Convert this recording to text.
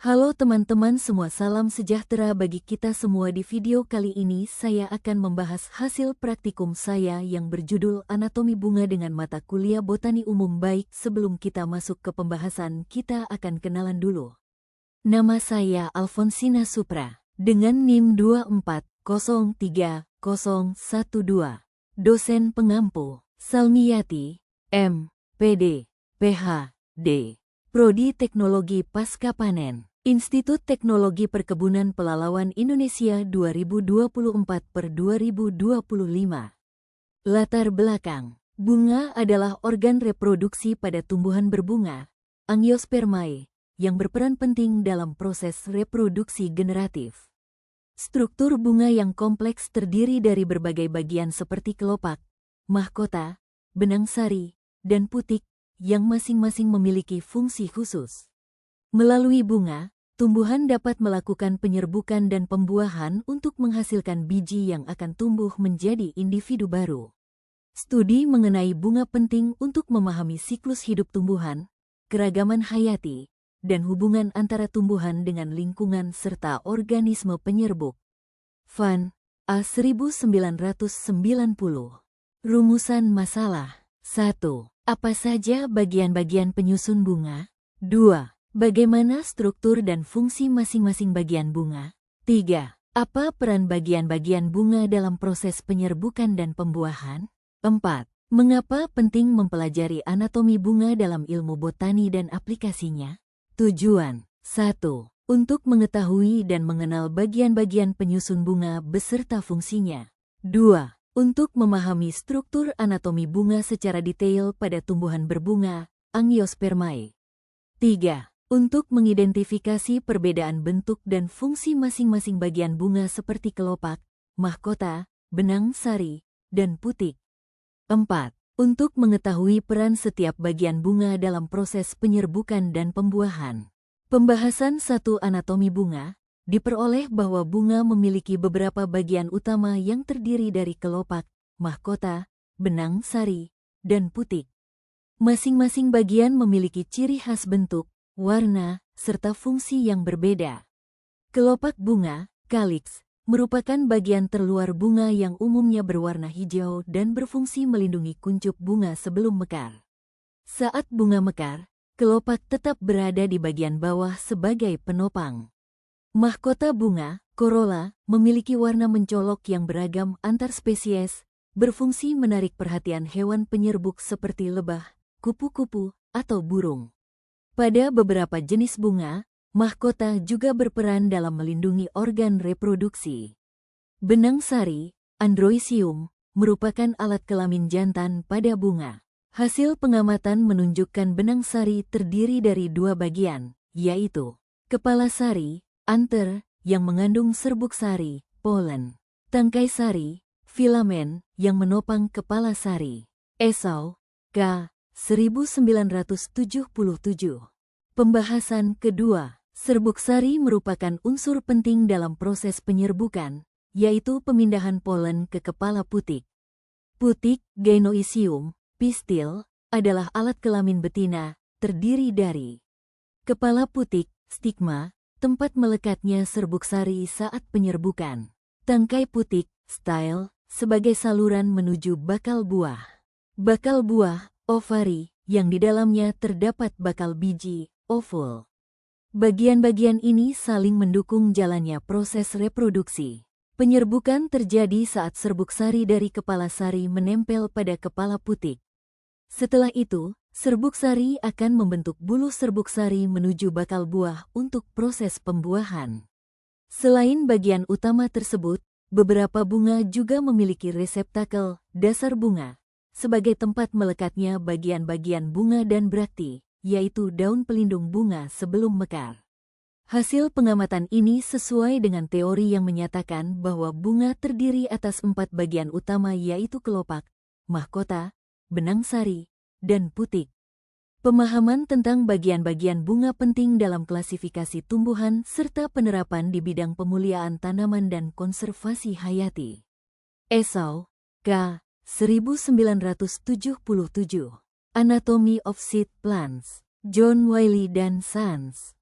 Halo teman-teman semua, salam sejahtera bagi kita semua. Di video kali ini saya akan membahas hasil praktikum saya yang berjudul Anatomi Bunga dengan mata kuliah Botani Umum. Baik, sebelum kita masuk ke pembahasan, kita akan kenalan dulu. Nama saya Alfonsina Supra, dengan NIM 2403012. Dosen pengampu, Salmiyati, M. Pd, Ph.D. Prodi Teknologi Pasca Panen, Institut Teknologi Perkebunan Pelalawan Indonesia 2024/2025. Latar belakang, bunga adalah organ reproduksi pada tumbuhan berbunga, Angiospermae, yang berperan penting dalam proses reproduksi generatif. Struktur bunga yang kompleks terdiri dari berbagai bagian seperti kelopak, mahkota, benang sari, dan putik, yang masing-masing memiliki fungsi khusus. Melalui bunga, tumbuhan dapat melakukan penyerbukan dan pembuahan untuk menghasilkan biji yang akan tumbuh menjadi individu baru. Studi mengenai bunga penting untuk memahami siklus hidup tumbuhan, keragaman hayati, dan hubungan antara tumbuhan dengan lingkungan serta organisme penyerbuk. Van A. 1990. Rumusan masalah. 1. Apa saja bagian-bagian penyusun bunga? 2. Bagaimana struktur dan fungsi masing-masing bagian bunga? 3. Apa peran bagian-bagian bunga dalam proses penyerbukan dan pembuahan? 4. Mengapa penting mempelajari anatomi bunga dalam ilmu botani dan aplikasinya? Tujuan. 1. Untuk mengetahui dan mengenal bagian-bagian penyusun bunga beserta fungsinya. 2. Untuk memahami struktur anatomi bunga secara detail pada tumbuhan berbunga, Angiospermae. 3. Untuk mengidentifikasi perbedaan bentuk dan fungsi masing-masing bagian bunga seperti kelopak, mahkota, benang sari, dan putik. 4. Untuk mengetahui peran setiap bagian bunga dalam proses penyerbukan dan pembuahan. Pembahasan 1. Anatomi bunga diperoleh bahwa bunga memiliki beberapa bagian utama yang terdiri dari kelopak, mahkota, benang sari, dan putik. Masing-masing bagian memiliki ciri khas bentuk, warna, serta fungsi yang berbeda. Kelopak bunga, calyx, merupakan bagian terluar bunga yang umumnya berwarna hijau dan berfungsi melindungi kuncup bunga sebelum mekar. Saat bunga mekar, kelopak tetap berada di bagian bawah sebagai penopang. Mahkota bunga, corolla, memiliki warna mencolok yang beragam antar spesies, berfungsi menarik perhatian hewan penyerbuk seperti lebah, kupu-kupu, atau burung. Pada beberapa jenis bunga, mahkota juga berperan dalam melindungi organ reproduksi. Benang sari, Androecium, merupakan alat kelamin jantan pada bunga. Hasil pengamatan menunjukkan benang sari terdiri dari dua bagian, yaitu kepala sari, anther, yang mengandung serbuk sari, polen. Tangkai sari, filamen, yang menopang kepala sari. Esau, K. 1977. Pembahasan kedua. Serbuk sari merupakan unsur penting dalam proses penyerbukan, yaitu pemindahan polen ke kepala putik. Putik, Gynoecium, pistil, adalah alat kelamin betina, terdiri dari kepala putik, stigma, tempat melekatnya serbuk sari saat penyerbukan. Tangkai putik, style, sebagai saluran menuju bakal buah. Bakal buah, ovari, yang di dalamnya terdapat bakal biji, ovul. Bagian-bagian ini saling mendukung jalannya proses reproduksi. Penyerbukan terjadi saat serbuk sari dari kepala sari menempel pada kepala putik. Setelah itu, serbuk sari akan membentuk bulu serbuk sari menuju bakal buah untuk proses pembuahan. Selain bagian utama tersebut, beberapa bunga juga memiliki reseptakel, dasar bunga, sebagai tempat melekatnya bagian-bagian bunga dan brakti, yaitu daun pelindung bunga sebelum mekar. Hasil pengamatan ini sesuai dengan teori yang menyatakan bahwa bunga terdiri atas 4 bagian utama, yaitu kelopak, mahkota, benang sari, dan putik. Pemahaman tentang bagian-bagian bunga penting dalam klasifikasi tumbuhan serta penerapan di bidang pemuliaan tanaman dan konservasi hayati. Esau, K. 1977. Anatomy of Seed Plants, John Wiley dan Sons.